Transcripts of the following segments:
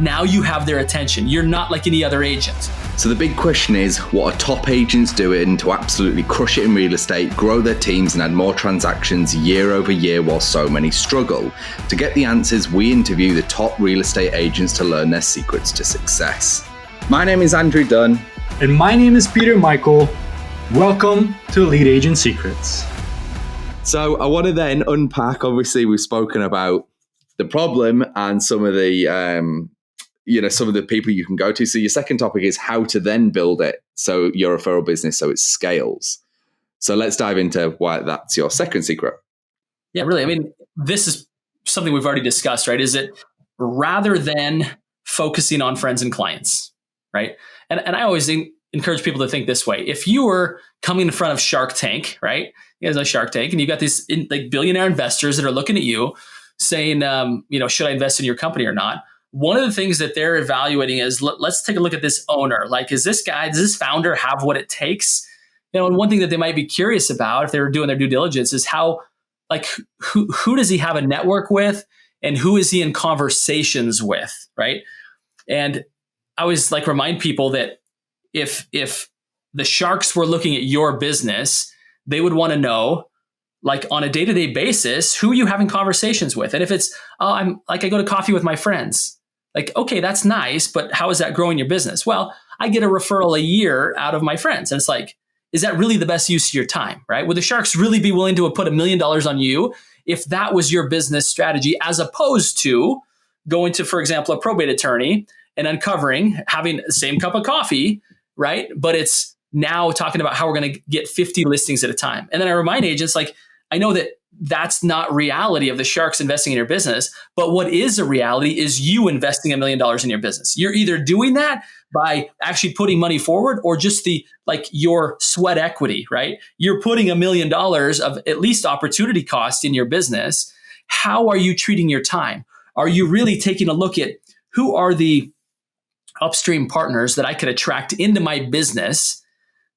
now you have their attention. You're not like any other agent. So the big question is, what are top agents doing to absolutely crush it in real estate, grow their teams and add more transactions year over year while so many struggle? To get the answers, we interview the top real estate agents to learn their secrets to success. My name is Andrew Dunn. And my name is Peter Michael. Welcome to Lead Agent Secrets. So I want to then unpack, obviously we've spoken about the problem and some of the, some of the people you can go to. So your second topic is how to then build it. So your referral business, so it scales. So let's dive into why that's your second secret. Yeah, really. I mean, this is something we've already discussed, right? Is it rather than focusing on friends and clients, right? And I always encourage people to think this way. If you were coming in front of Shark Tank, right? You guys know Shark Tank, and you've got these like billionaire investors that are looking at you saying, should I invest in your company or not? One of the things that they're evaluating is, let's take a look at this owner. Like, does this founder have what it takes? And one thing that they might be curious about if they were doing their due diligence is how, like, who does he have a network with and who is he in conversations with, right? And I always like remind people that if the sharks were looking at your business, they would want to know, like, on a day-to-day basis, who are you having conversations with? And if it's, I go to coffee with my friends, like, okay, that's nice, but how is that growing your business? Well, I get a referral a year out of my friends. And it's like, is that really the best use of your time, right? Would the sharks really be willing to put $1 million on you if that was your business strategy, as opposed to going to, for example, a probate attorney and having the same cup of coffee, right? But it's now talking about how we're going to get 50 listings at a time. And then I remind agents, like, I know that that's not reality of the sharks investing in your business, but what is a reality is you investing $1 million in your business. You're either doing that by actually putting money forward or just your sweat equity, right? You're putting $1 million of at least opportunity cost in your business. How are you treating your time? Are you really taking a look at who are the upstream partners that I could attract into my business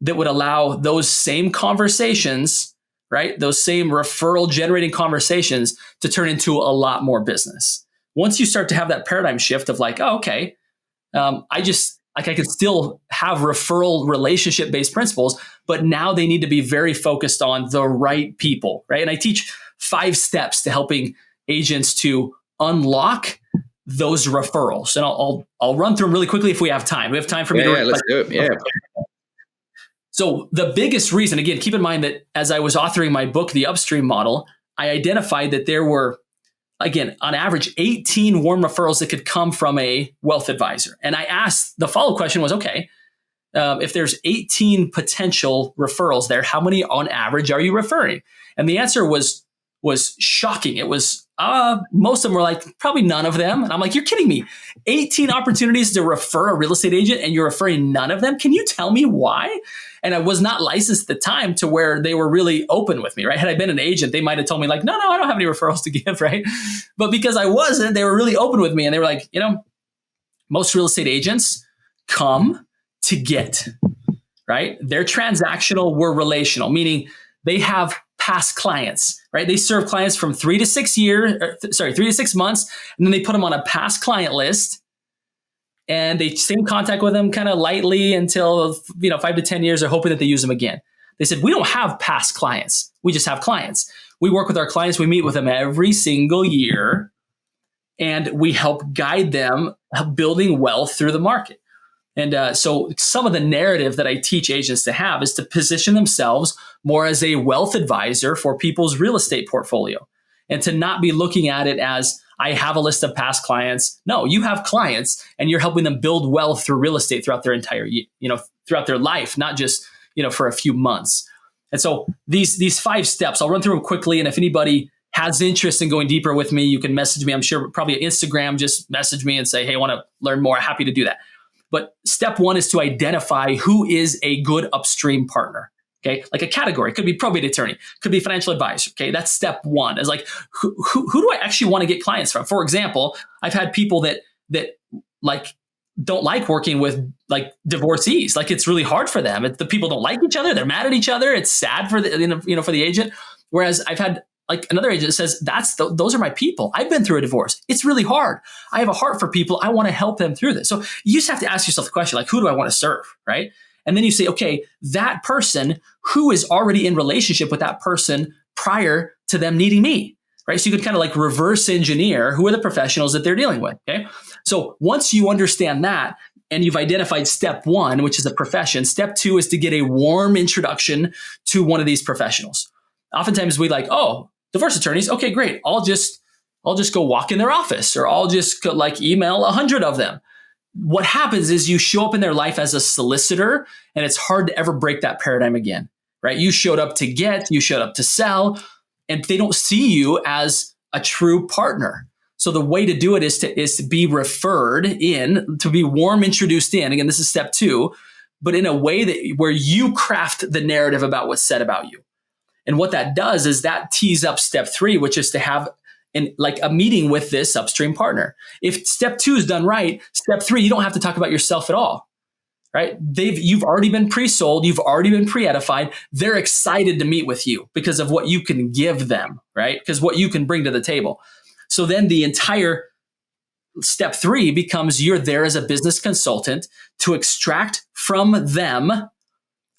that would allow those same conversations, right? Those same referral generating conversations to turn into a lot more business. Once you start to have that paradigm shift of like, oh, okay, I can still have referral relationship based principles, but now they need to be very focused on the right people, right? And I teach 5 steps to helping agents to unlock those referrals. And I'll run through them really quickly if we have time. We have time for me to let's do it. Yeah. So the biggest reason, again, keep in mind that as I was authoring my book, The Upstream Model, I identified that there were, again, on average, 18 warm referrals that could come from a wealth advisor. And I asked, the follow-up question was, okay, if there's 18 potential referrals there, how many on average are you referring? And the answer was shocking. It was, most of them were like, probably none of them. And I'm like, you're kidding me. 18 opportunities to refer a real estate agent and you're referring none of them? Can you tell me why? And I was not licensed at the time to where they were really open with me, right? Had I been an agent, they might have told me like, no, I don't have any referrals to give, right? But because I wasn't, they were really open with me. And they were like, most real estate agents come to get, right? They're transactional, we're relational, meaning they have past clients, right? They serve clients from 3 to 6 months, and then they put them on a past client list. And they stay in contact with them kind of lightly until 5 to 10 years, are hoping that they use them again. They said, we don't have past clients. We just have clients. We work with our clients. We meet with them every single year. And we help guide them building wealth through the market. And so some of the narrative that I teach agents to have is to position themselves more as a wealth advisor for people's real estate portfolio. And to not be looking at it as, I have a list of past clients. No, you have clients and you're helping them build wealth through real estate throughout their entire, throughout their life, not just, for a few months. And so these 5 steps, I'll run through them quickly. And if anybody has interest in going deeper with me, you can message me. I'm sure probably at Instagram, just message me and say, hey, I want to learn more. Happy to do that. But step 1 is to identify who is a good upstream partner. Okay, like a category. It could be probate attorney, could be financial advisor. Okay, that's step 1. Is like, who do I actually want to get clients from? For example, I've had people that like don't like working with like divorcees. Like it's really hard for them. The people don't like each other. They're mad at each other. It's sad for the for the agent. Whereas I've had like another agent says, those are my people. I've been through a divorce. It's really hard. I have a heart for people. I want to help them through this. So you just have to ask yourself the question, like, who do I want to serve, right? And then you say, okay, that person who is already in relationship with that person prior to them needing me, right? So you could kind of like reverse engineer who are the professionals that they're dealing with, okay? So once you understand that, and you've identified step one, which is a profession, step two is to get a warm introduction to one of these professionals. Oftentimes we like, oh, divorce attorneys. Okay, great. I'll just go walk in their office, or I'll just like email 100 of them. What happens is you show up in their life as a solicitor, and it's hard to ever break that paradigm again, right? You showed up to get, you showed up to sell, and they don't see you as a true partner. So the way to do it is to be referred in, to be warm introduced in. Again, this is step two, but in a way that where you craft the narrative about what's said about you. And what that does is that tees up step three, which is to have like a meeting with this upstream partner. If step two is done right, step three, you don't have to talk about yourself at all, right? You've already been pre-sold. You've already been pre-edified. They're excited to meet with you because of what you can give them, right? Because what you can bring to the table. So then the entire step three becomes you're there as a business consultant to extract from them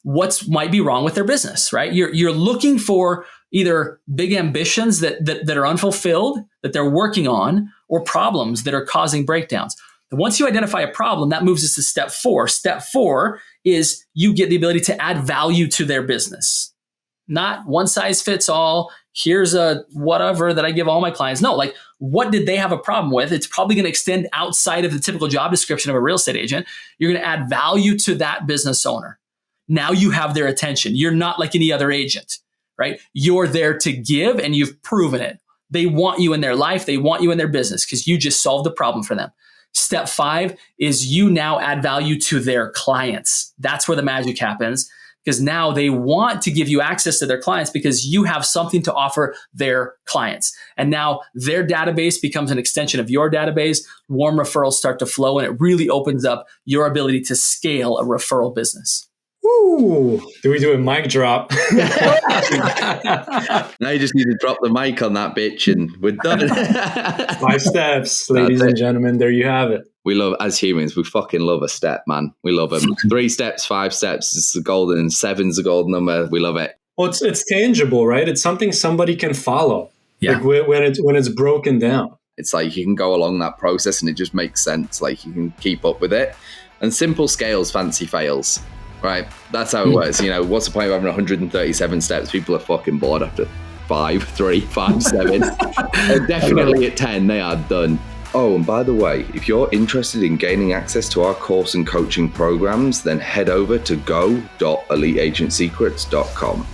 what might be wrong with their business, right? You're looking for either big ambitions that are unfulfilled, that they're working on, or problems that are causing breakdowns. And once you identify a problem, that moves us to step four. Step four is you get the ability to add value to their business. Not one size fits all. Here's a whatever that I give all my clients. No, like what did they have a problem with? It's probably going to extend outside of the typical job description of a real estate agent. You're going to add value to that business owner. Now you have their attention. You're not like any other agent, right? You're there to give, and you've proven it. They want you in their life. They want you in their business because you just solved the problem for them. Step five is you now add value to their clients. That's where the magic happens, because now they want to give you access to their clients because you have something to offer their clients. And now their database becomes an extension of your database. Warm referrals start to flow, and it really opens up your ability to scale a referral business. Ooh, do we do a mic drop? Now you just need to drop the mic on that bitch and we're done. 5 steps, ladies and gentlemen. There you have it. We love, as humans, we fucking love a step, man. We love them. 3 steps, 5 steps. It's the golden. 7's a golden number. We love it. Well, it's tangible, right? It's something somebody can follow. Yeah. Like when it's broken down. It's like you can go along that process and it just makes sense. Like you can keep up with it. And simple scales, fancy fails. Right, that's how it works. You know, what's the point of having 137 steps? People are fucking bored after 5, 3, 5, 7. Definitely at 10, they are done. Oh, and by the way, if you're interested in gaining access to our course and coaching programs, then head over to go.eliteagentsecrets.com.